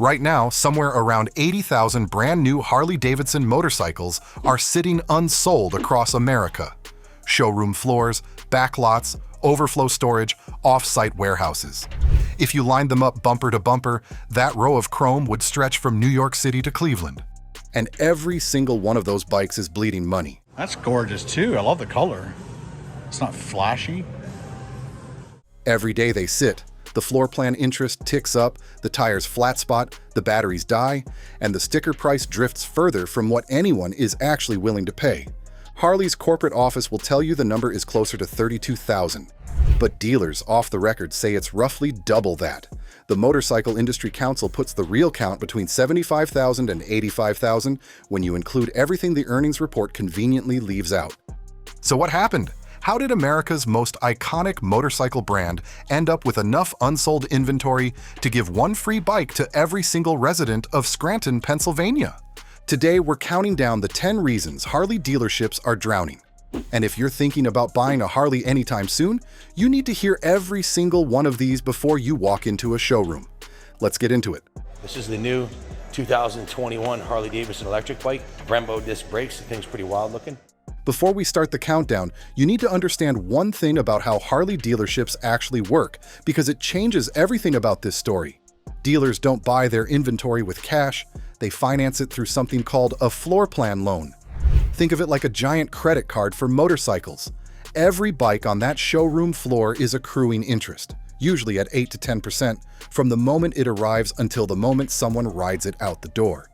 Right now, somewhere around 80,000 brand new Harley-Davidson motorcycles are sitting unsold across America. Showroom floors, backlots, overflow storage, off-site warehouses. If you lined them up bumper to bumper, that row of chrome would stretch from New York City to Cleveland. And every single one of those bikes is bleeding money. That's gorgeous too. I love the color. It's not flashy. Every day they sit, the floor plan interest ticks up, the tires flat spot, the batteries die, and the sticker price drifts further from what anyone is actually willing to pay. Harley's corporate office will tell you the number is closer to 32,000, but dealers off the record say it's roughly double that. The Motorcycle Industry Council puts the real count between 75,000 and 85,000 when you include everything the earnings report conveniently leaves out. So what happened? How did America's most iconic motorcycle brand end up with enough unsold inventory to give one free bike to every single resident of Scranton, Pennsylvania? Today, we're counting down the 10 reasons Harley dealerships are drowning. And if you're thinking about buying a Harley anytime soon, you need to hear every single one of these before you walk into a showroom. Let's get into it. This is the new 2021 Harley-Davidson electric bike. Brembo disc brakes, the thing's pretty wild looking. Before we start the countdown, you need to understand one thing about how Harley dealerships actually work, because it changes everything about this story. Dealers don't buy their inventory with cash, they finance it through something called a floor plan loan. Think of it like a giant credit card for motorcycles. Every bike on that showroom floor is accruing interest, usually at 8 to 10%, from the moment it arrives until the moment someone rides it out the door.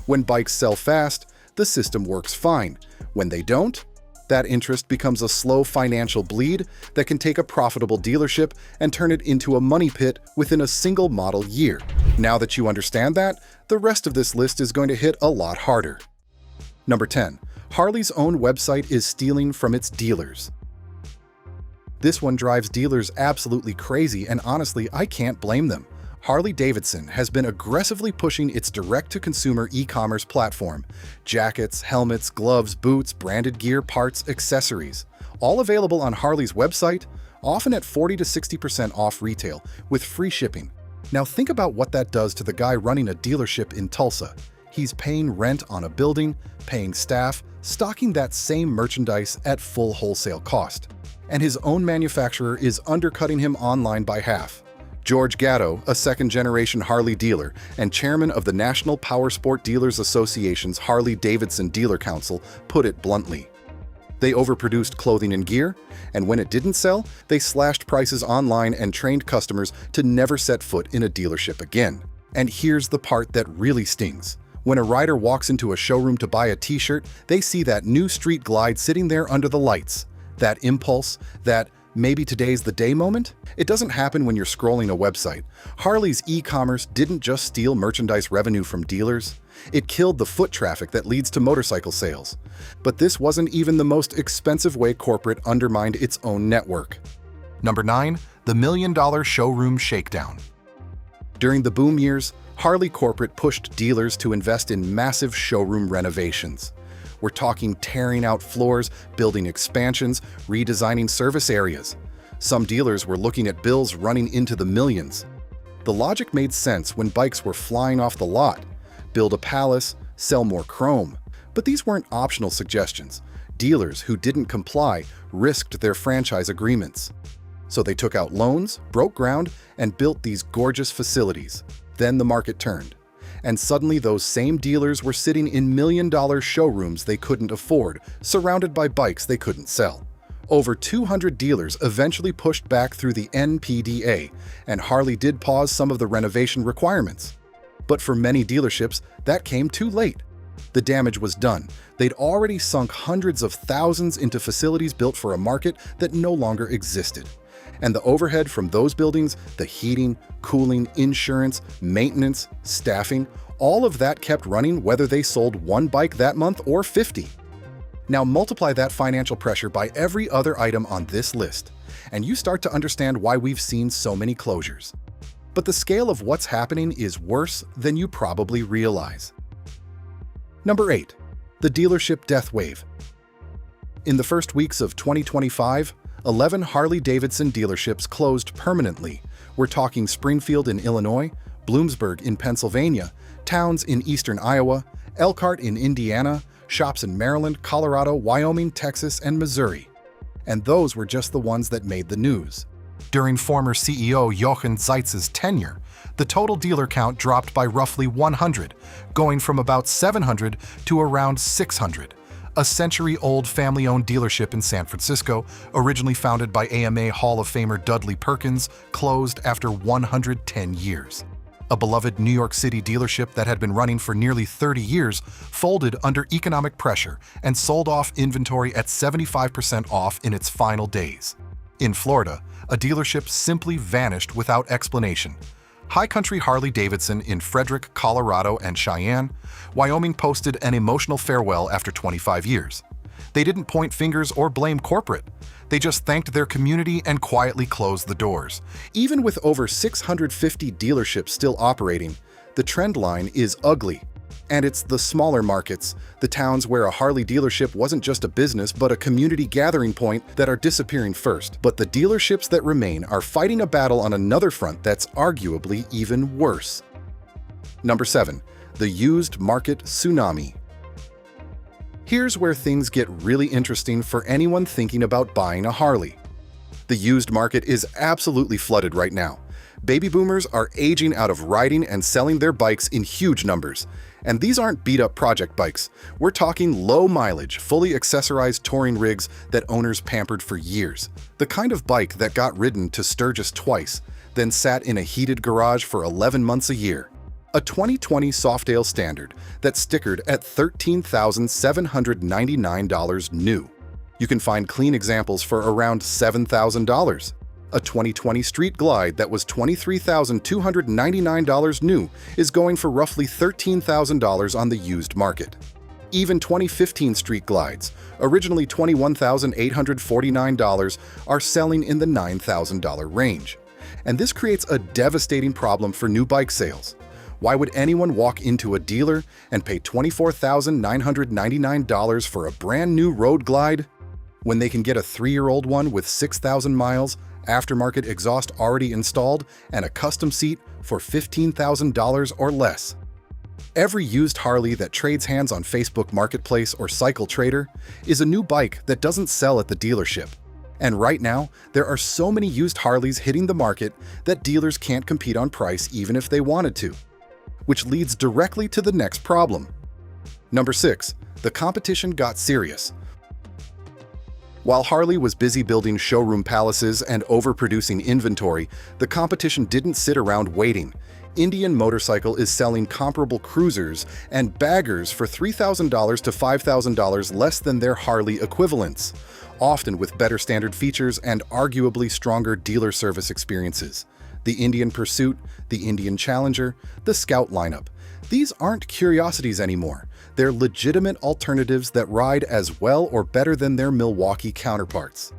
When bikes sell fast, the system works fine. When they don't, that interest becomes a slow financial bleed that can take a profitable dealership and turn it into a money pit within a single model year. Now that you understand that, the rest of this list is going to hit a lot harder. Number 10. Harley's own website is stealing from its dealers. This one drives dealers absolutely crazy, and honestly, I can't blame them. Harley-Davidson has been aggressively pushing its direct-to-consumer e-commerce platform. Jackets, helmets, gloves, boots, branded gear, parts, accessories. All available on Harley's website, often at 40 to 60% off retail, with free shipping. Now think about what that does to the guy running a dealership in Tulsa. He's paying rent on a building, paying staff, stocking that same merchandise at full wholesale cost. And his own manufacturer is undercutting him online by half. George Gatto, a second-generation Harley dealer and chairman of the National Powersport Dealers Association's Harley-Davidson Dealer Council, put it bluntly. They overproduced clothing and gear, and when it didn't sell, they slashed prices online and trained customers to never set foot in a dealership again. And here's the part that really stings. When a rider walks into a showroom to buy a t-shirt, they see that new Street Glide sitting there under the lights. That impulse, that maybe today's the day moment? It doesn't happen when you're scrolling a website. Harley's e-commerce didn't just steal merchandise revenue from dealers, it killed the foot traffic that leads to motorcycle sales. But this wasn't even the most expensive way corporate undermined its own network. Number 9. The $1 Million Showroom Shakedown. During the boom years, Harley corporate pushed dealers to invest in massive showroom renovations. We're talking tearing out floors, building expansions, redesigning service areas. Some dealers were looking at bills running into the millions. The logic made sense when bikes were flying off the lot. Build a palace, sell more chrome. But these weren't optional suggestions. Dealers who didn't comply risked their franchise agreements. So they took out loans, broke ground, and built these gorgeous facilities. Then the market turned. And suddenly those same dealers were sitting in million-dollar showrooms they couldn't afford, surrounded by bikes they couldn't sell. Over 200 dealers eventually pushed back through the NPDA, and Harley did pause some of the renovation requirements. But for many dealerships, that came too late. The damage was done. They'd already sunk hundreds of thousands into facilities built for a market that no longer existed. And the overhead from those buildings, the heating, cooling, insurance, maintenance, staffing, all of that kept running whether they sold one bike that month or 50. Now multiply that financial pressure by every other item on this list, and you start to understand why we've seen so many closures. But the scale of what's happening is worse than you probably realize. Number 8. The dealership death wave. In the first weeks of 2025, 11 Harley-Davidson dealerships closed permanently. We're talking Springfield in Illinois, Bloomsburg in Pennsylvania, towns in eastern Iowa, Elkhart in Indiana, shops in Maryland, Colorado, Wyoming, Texas, and Missouri. And those were just the ones that made the news. During former CEO Jochen Zeitz's tenure, the total dealer count dropped by roughly 100, going from about 700 to around 600. A century-old family-owned dealership in San Francisco, originally founded by AMA Hall of Famer Dudley Perkins, closed after 110 years. A beloved New York City dealership that had been running for nearly 30 years folded under economic pressure and sold off inventory at 75% off in its final days. In Florida, a dealership simply vanished without explanation. High Country Harley-Davidson in Frederick, Colorado, and Cheyenne, Wyoming posted an emotional farewell after 25 years. They didn't point fingers or blame corporate. They just thanked their community and quietly closed the doors. Even with over 650 dealerships still operating, the trend line is ugly. And it's the smaller markets, the towns where a Harley dealership wasn't just a business but a community gathering point, that are disappearing first. But the dealerships that remain are fighting a battle on another front that's arguably even worse. Number 7. The used market tsunami. Here's where things get really interesting for anyone thinking about buying a Harley. The used market is absolutely flooded right now. Baby boomers are aging out of riding and selling their bikes in huge numbers. And these aren't beat-up project bikes. We're talking low-mileage, fully accessorized touring rigs that owners pampered for years. The kind of bike that got ridden to Sturgis twice, then sat in a heated garage for 11 months a year. A 2020 Softail Standard that's stickered at $13,799 new. You can find clean examples for around $7,000. A 2020 Street Glide that was $23,299 new is going for roughly $13,000 on the used market. Even 2015 Street Glides, originally $21,849, are selling in the $9,000 range. And this creates a devastating problem for new bike sales. Why would anyone walk into a dealer and pay $24,999 for a brand new Road Glide when they can get a 3-year-old one with 6,000 miles, aftermarket exhaust already installed, and a custom seat for $15,000 or less? Every used Harley that trades hands on Facebook Marketplace or Cycle Trader is a new bike that doesn't sell at the dealership. And right now, there are so many used Harleys hitting the market that dealers can't compete on price even if they wanted to. Which leads directly to the next problem. Number 6. The competition got serious. While Harley was busy building showroom palaces and overproducing inventory, the competition didn't sit around waiting. Indian Motorcycle is selling comparable cruisers and baggers for $3,000 to $5,000 less than their Harley equivalents, often with better standard features and arguably stronger dealer service experiences. The Indian Pursuit, the Indian Challenger, the Scout lineup. These aren't curiosities anymore. They're legitimate alternatives that ride as well or better than their Milwaukee counterparts.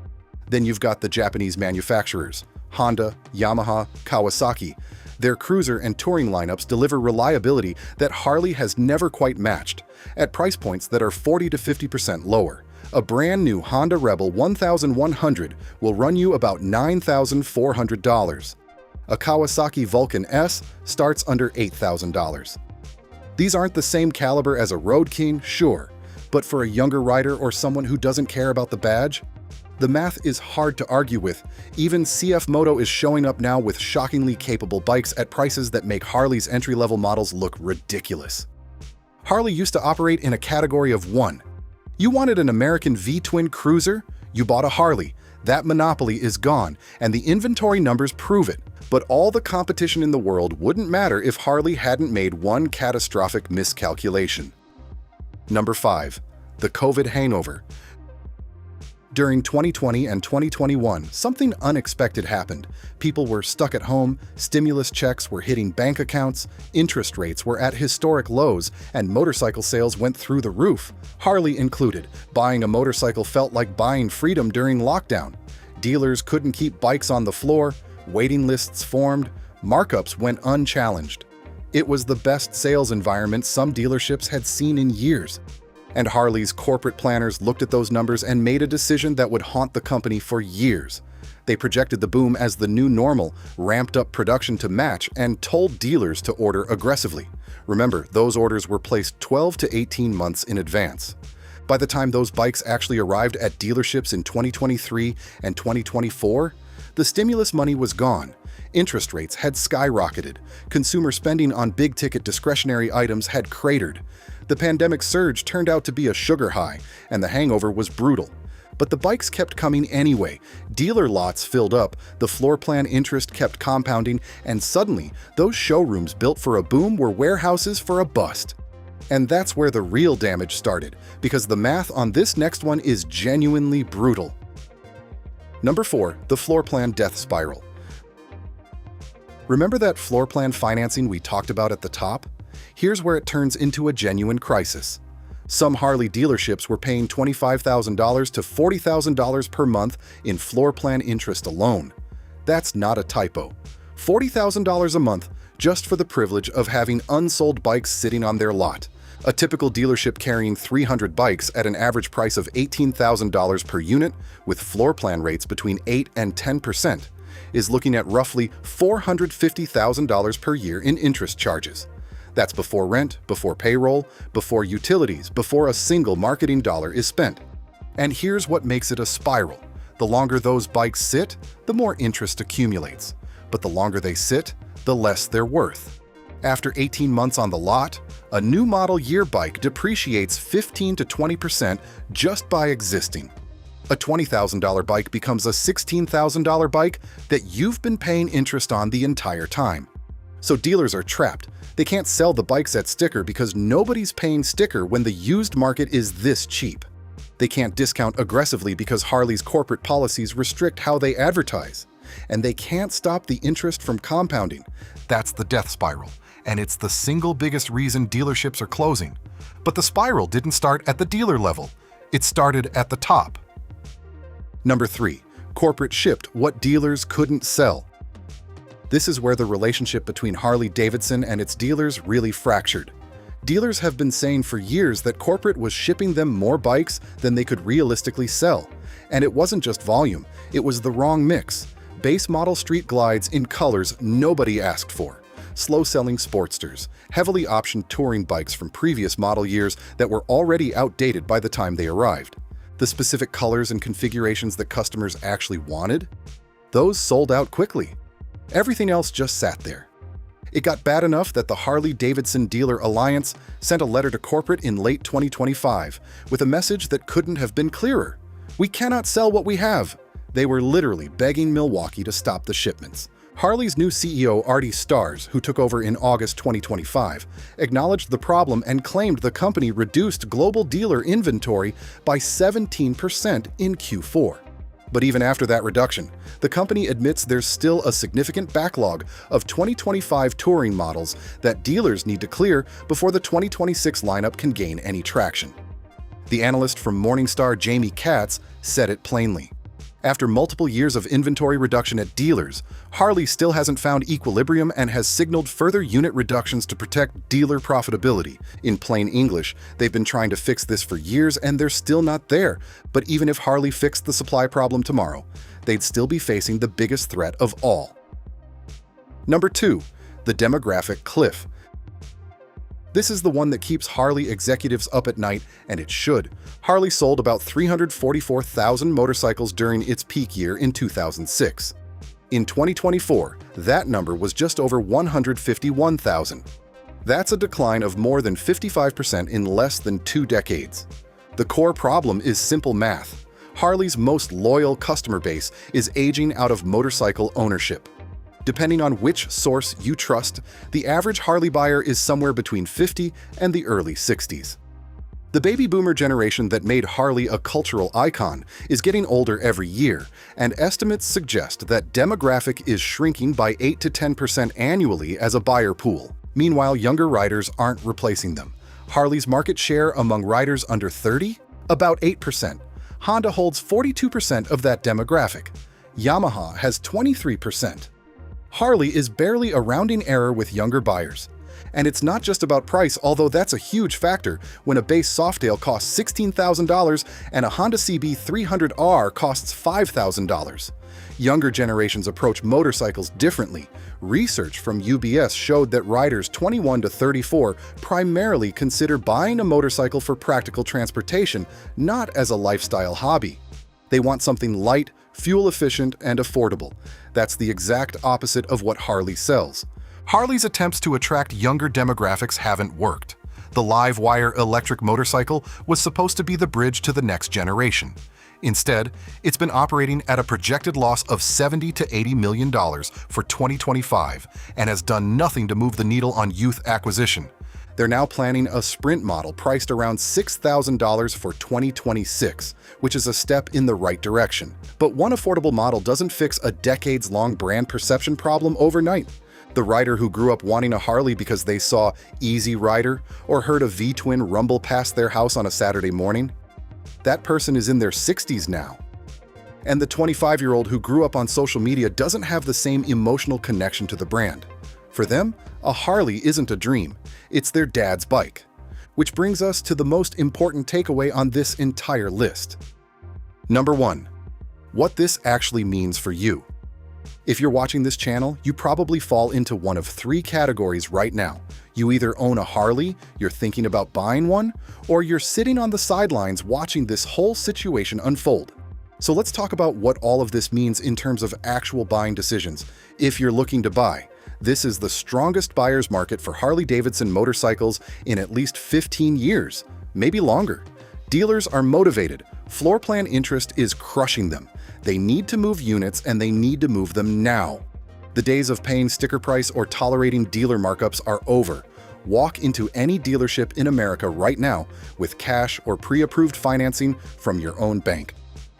Then you've got the Japanese manufacturers, Honda, Yamaha, Kawasaki. Their cruiser and touring lineups deliver reliability that Harley has never quite matched, at price points that are 40 to 50% lower. A brand new Honda Rebel 1100 will run you about $9,400. A Kawasaki Vulcan S starts under $8,000. These aren't the same caliber as a Road King, sure, but for a younger rider or someone who doesn't care about the badge, the math is hard to argue with. Even CF Moto is showing up now with shockingly capable bikes at prices that make Harley's entry-level models look ridiculous. Harley used to operate in a category of one. You wanted an American V-twin cruiser? You bought a Harley. That monopoly is gone, and the inventory numbers prove it. But all the competition in the world wouldn't matter if Harley hadn't made one catastrophic miscalculation. Number 5. The COVID hangover. During 2020 and 2021, something unexpected happened. People were stuck at home, stimulus checks were hitting bank accounts, interest rates were at historic lows, and motorcycle sales went through the roof, Harley included. Buying a motorcycle felt like buying freedom during lockdown. Dealers couldn't keep bikes on the floor, waiting lists formed, markups went unchallenged. It was the best sales environment some dealerships had seen in years. And Harley's corporate planners looked at those numbers and made a decision that would haunt the company for years. They projected the boom as the new normal, ramped up production to match, and told dealers to order aggressively. Remember, those orders were placed 12 to 18 months in advance. By the time those bikes actually arrived at dealerships in 2023 and 2024, the stimulus money was gone. Interest rates had skyrocketed. Consumer spending on big-ticket discretionary items had cratered. The pandemic surge turned out to be a sugar high, and the hangover was brutal. But the bikes kept coming anyway. Dealer lots filled up, the floor plan interest kept compounding, and suddenly, those showrooms built for a boom were warehouses for a bust. And that's where the real damage started, because the math on this next one is genuinely brutal. Number 4, the floor plan death spiral. Remember that floor plan financing we talked about at the top? Here's where it turns into a genuine crisis. Some Harley dealerships were paying $25,000 to $40,000 per month in floor plan interest alone. That's not a typo. $40,000 a month just for the privilege of having unsold bikes sitting on their lot. A typical dealership carrying 300 bikes at an average price of $18,000 per unit, with floor plan rates between 8 and 10%, is looking at roughly $450,000 per year in interest charges. That's before rent, before payroll, before utilities, before a single marketing dollar is spent. And here's what makes it a spiral. The longer those bikes sit, the more interest accumulates. But the longer they sit, the less they're worth. After 18 months on the lot, a new model year bike depreciates 15 to 20% just by existing. A $20,000 bike becomes a $16,000 bike that you've been paying interest on the entire time. So dealers are trapped. They can't sell the bikes at sticker because nobody's paying sticker when the used market is this cheap. They can't discount aggressively because Harley's corporate policies restrict how they advertise. And they can't stop the interest from compounding. That's the death spiral, and it's the single biggest reason dealerships are closing. But the spiral didn't start at the dealer level. It started at the top. Number 3, corporate shipped what dealers couldn't sell. This is where the relationship between Harley-Davidson and its dealers really fractured. Dealers have been saying for years that corporate was shipping them more bikes than they could realistically sell. And it wasn't just volume, it was the wrong mix. Base model street glides in colors nobody asked for. Slow-selling Sportsters, heavily optioned touring bikes from previous model years that were already outdated by the time they arrived. The specific colors and configurations that customers actually wanted? Those sold out quickly. Everything else just sat there. It got bad enough that the Harley-Davidson Dealer Alliance sent a letter to corporate in late 2025 with a message that couldn't have been clearer. "We cannot sell what we have." They were literally begging Milwaukee to stop the shipments. Harley's new CEO, Artie Starrs, who took over in August 2025, acknowledged the problem and claimed the company reduced global dealer inventory by 17% in Q4. But even after that reduction, the company admits there's still a significant backlog of 2025 touring models that dealers need to clear before the 2026 lineup can gain any traction. The analyst from Morningstar, Jamie Katz, said it plainly. After multiple years of inventory reduction at dealers, Harley still hasn't found equilibrium and has signaled further unit reductions to protect dealer profitability. In plain English, they've been trying to fix this for years and they're still not there. But even if Harley fixed the supply problem tomorrow, they'd still be facing the biggest threat of all. Number 2, the demographic cliff. This is the one that keeps Harley executives up at night, and it should. Harley sold about 344,000 motorcycles during its peak year in 2006. In 2024, that number was just over 151,000. That's a decline of more than 55% in less than 2 decades. The core problem is simple math. Harley's most loyal customer base is aging out of motorcycle ownership. Depending on which source you trust, the average Harley buyer is somewhere between 50 and the early 60s. The baby boomer generation that made Harley a cultural icon is getting older every year, and estimates suggest that demographic is shrinking by 8 to 10% annually as a buyer pool. Meanwhile, younger riders aren't replacing them. Harley's market share among riders under 30? About 8%. Honda holds 42% of that demographic. Yamaha has 23%. Harley is barely a rounding error with younger buyers. And it's not just about price, although that's a huge factor when a base Softail costs $16,000 and a Honda CB 300R costs $5,000. Younger generations approach motorcycles differently. Research from UBS showed that riders 21 to 34 primarily consider buying a motorcycle for practical transportation, not as a lifestyle hobby. They want something light, fuel-efficient, and affordable. That's the exact opposite of what Harley sells. Harley's attempts to attract younger demographics haven't worked. The live-wire electric motorcycle was supposed to be the bridge to the next generation. Instead, it's been operating at a projected loss of $70 to $80 million for 2025 and has done nothing to move the needle on youth acquisition. They're now planning a Sprint model priced around $6,000 for 2026, which is a step in the right direction. But one affordable model doesn't fix a decades-long brand perception problem overnight. The rider who grew up wanting a Harley because they saw Easy Rider or heard a V-twin rumble past their house on a Saturday morning, that person is in their 60s now. And the 25-year-old who grew up on social media doesn't have the same emotional connection to the brand. For them, a Harley isn't a dream, it's their dad's bike. Which brings us to the most important takeaway on this entire list. Number 1. What this actually means for you. If you're watching this channel, you probably fall into one of 3 categories right now. You either own a Harley, you're thinking about buying one, or you're sitting on the sidelines watching this whole situation unfold. So let's talk about what all of this means in terms of actual buying decisions. If you're looking to buy, this is the strongest buyer's market for Harley-Davidson motorcycles in at least 15 years, maybe longer. Dealers are motivated. Floor plan interest is crushing them. They need to move units and they need to move them now. The days of paying sticker price or tolerating dealer markups are over. Walk into any dealership in America right now with cash or pre-approved financing from your own bank.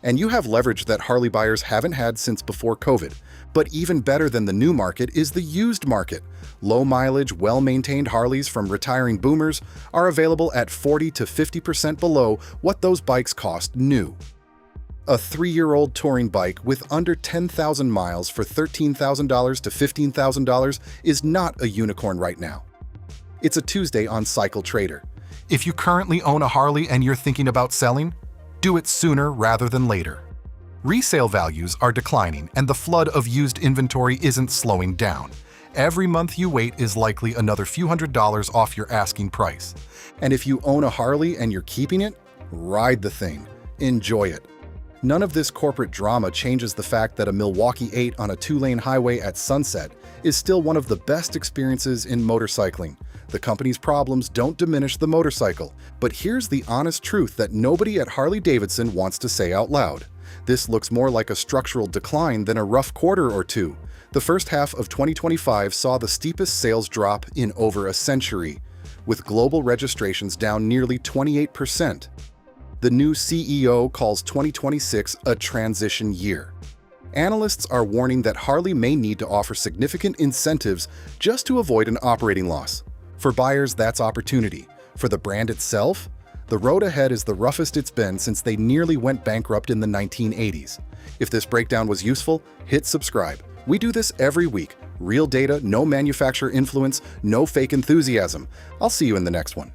And you have leverage that Harley buyers haven't had since before COVID. But even better than the new market is the used market. Low-mileage, well-maintained Harleys from retiring boomers are available at 40 to 50% below what those bikes cost new. A 3-year-old touring bike with under 10,000 miles for $13,000 to $15,000 is not a unicorn right now. It's a Tuesday on Cycle Trader. If you currently own a Harley and you're thinking about selling, do it sooner rather than later. Resale values are declining and the flood of used inventory isn't slowing down. Every month you wait is likely another few $100s off your asking price. And if you own a Harley and you're keeping it, ride the thing. Enjoy it. None of this corporate drama changes the fact that a Milwaukee 8 on a 2-lane highway at sunset is still one of the best experiences in motorcycling. The company's problems don't diminish the motorcycle, but here's the honest truth that nobody at Harley-Davidson wants to say out loud. This looks more like a structural decline than a rough quarter or two. The first half of 2025 saw the steepest sales drop in over a century, with global registrations down nearly 28%. The new CEO calls 2026 a transition year. Analysts are warning that Harley may need to offer significant incentives just to avoid an operating loss. For buyers, that's opportunity. For the brand itself, the road ahead is the roughest it's been since they nearly went bankrupt in the 1980s. If this breakdown was useful, hit subscribe. We do this every week. Real data, no manufacturer influence, no fake enthusiasm. I'll see you in the next one.